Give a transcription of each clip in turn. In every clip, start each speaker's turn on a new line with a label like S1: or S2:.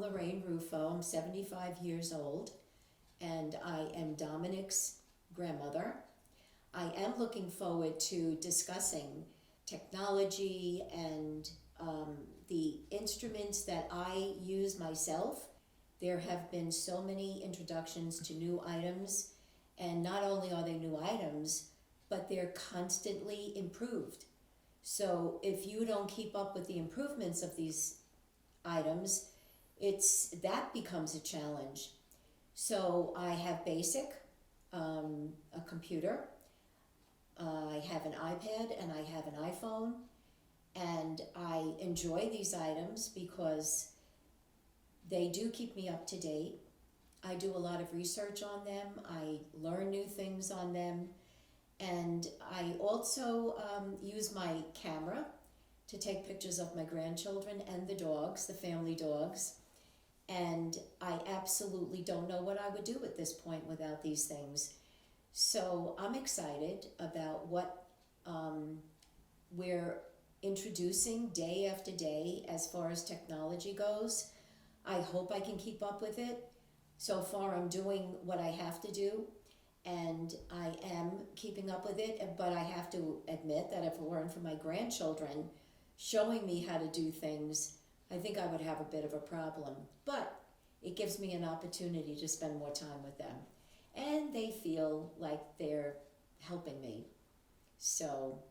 S1: I'm Lorraine Rufo. I'm 75 years old, and I am Dominic's grandmother. I am looking forward to discussing technology and the instruments that I use myself. There have been so many introductions to new items, and not only are they new items, but they're constantly improved. So if you don't keep up with the improvements of these items, that becomes a challenge. So I have BASIC, a computer, I have an iPad, and I have an iPhone, and I enjoy these items because they do keep me up to date. I do a lot of research on them, I learn new things on them, and I also use my camera to take pictures of my grandchildren and the dogs, the family dogs. And I absolutely don't know what I would do at this point without these things. So I'm excited about what we're introducing day after day as far as technology goes. I hope I can keep up with it. So far I'm doing what I have to do, and I am keeping up with it, but I have to admit that if it weren't for my grandchildren showing me how to do things, I think I would have a bit of a problem. But it gives me an opportunity to spend more time with them, and they feel like they're helping me. So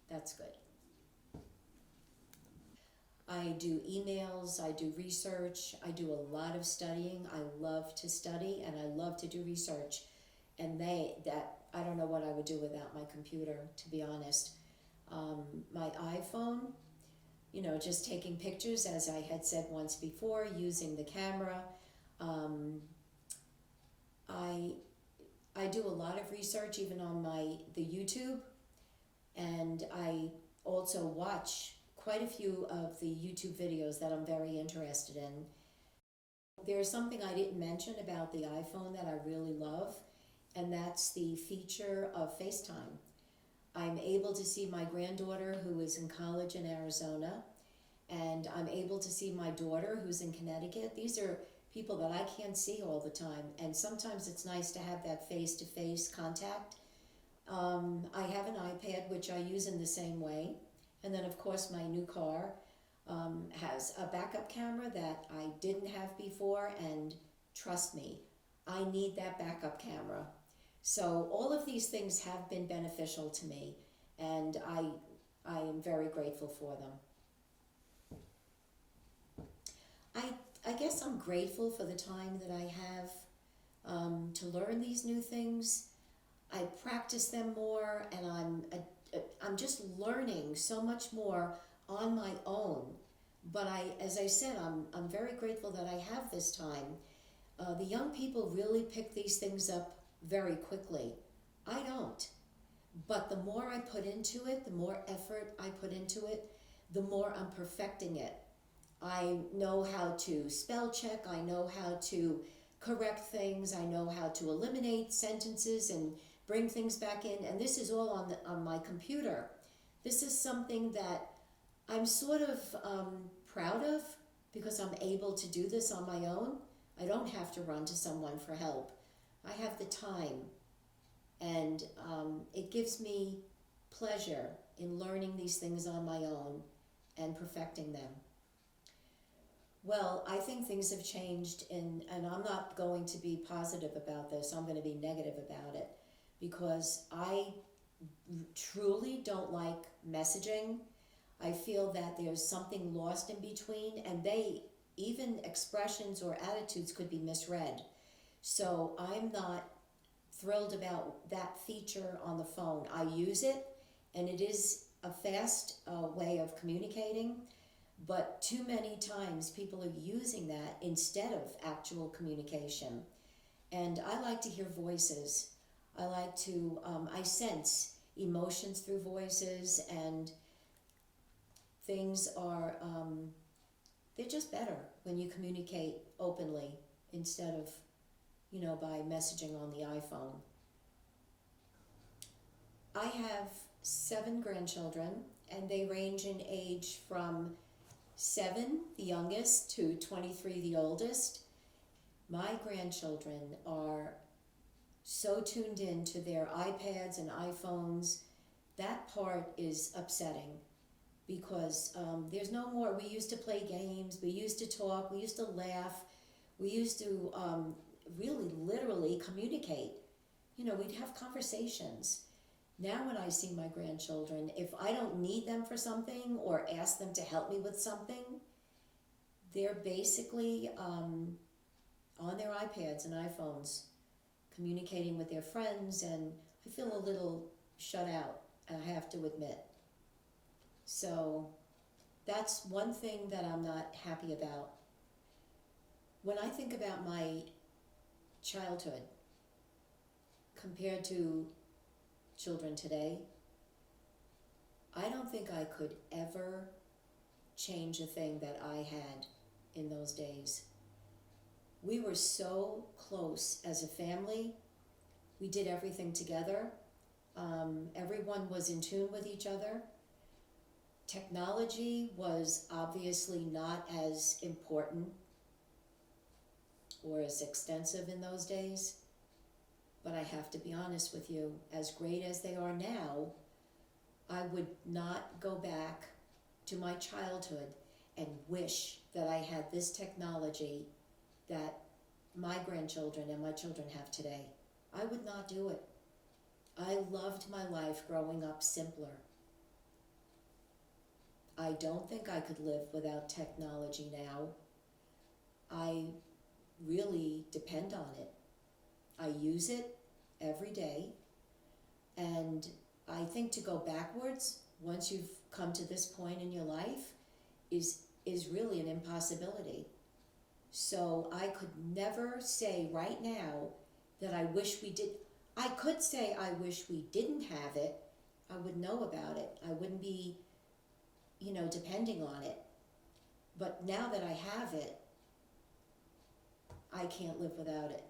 S1: that's good. I do emails, I do research, I do a lot of studying. I love to study and I love to do research. And I don't know what I would do without my computer, to be honest. My iPhone, just taking pictures, as I had said once before, using the camera. I do a lot of research even on the YouTube, and I also watch quite a few of the YouTube videos that I'm very interested in. There's something I didn't mention about the iPhone that I really love, and that's the feature of FaceTime. I'm able to see my granddaughter who is in college in Arizona, and I'm able to see my daughter who's in Connecticut. These are people that I can't see all the time, and sometimes it's nice to have that face-to-face contact. I have an iPad, which I use in the same way, and then of course my new car has a backup camera that I didn't have before, and trust me, I need that backup camera. So all of these things have been beneficial to me, and I am very grateful for them. I guess I'm grateful for the time that I have to learn these new things. I practice them more, and I'm just learning so much more on my own. But as I said, I'm very grateful that I have this time. The young people really pick these things up very quickly. I don't. But the more I put into it, the more effort I put into it, the more I'm perfecting it. I know how to spell check, I know how to correct things, I know how to eliminate sentences and bring things back in, and this is all on my computer. This is something that I'm sort of proud of, because I'm able to do this on my own. I don't have to run to someone for help. I have the time, and it gives me pleasure in learning these things on my own and perfecting them. Well, I think things have changed, and I'm not going to be positive about this. I'm going to be negative about it, because I truly don't like messaging. I feel that there's something lost in between, and even expressions or attitudes could be misread. So I'm not thrilled about that feature on the phone. I use it, and it is a fast way of communicating, but too many times people are using that instead of actual communication. And I like to hear voices. I like to, I sense emotions through voices, and things are, they're just better when you communicate openly instead of, by messaging on the iPhone. I have 7 grandchildren, and they range in age from 7, the youngest, to 23, the oldest, my grandchildren are so tuned in to their iPads and iPhones. That part is upsetting because there's no more. We used to play games, we used to talk, we used to laugh, we used to really literally communicate. You know, we'd have conversations. Now when I see my grandchildren, if I don't need them for something or ask them to help me with something, they're basically on their iPads and iPhones, communicating with their friends, and I feel a little shut out, I have to admit. So that's one thing that I'm not happy about. When I think about my childhood compared to children today, I don't think I could ever change a thing that I had in those days. We were so close as a family. We did everything together. Everyone was in tune with each other. Technology was obviously not as important or as extensive in those days. But I have to be honest with you, as great as they are now, I would not go back to my childhood and wish that I had this technology that my grandchildren and my children have today. I would not do it. I loved my life growing up simpler. I don't think I could live without technology now. I really depend on it. I use it every day, and I think to go backwards once you've come to this point in your life is really an impossibility. So I could never say right now that I wish we did. I could say I wish we didn't have it. I would know about it. I wouldn't be, depending on it. But now that I have it, I can't live without it.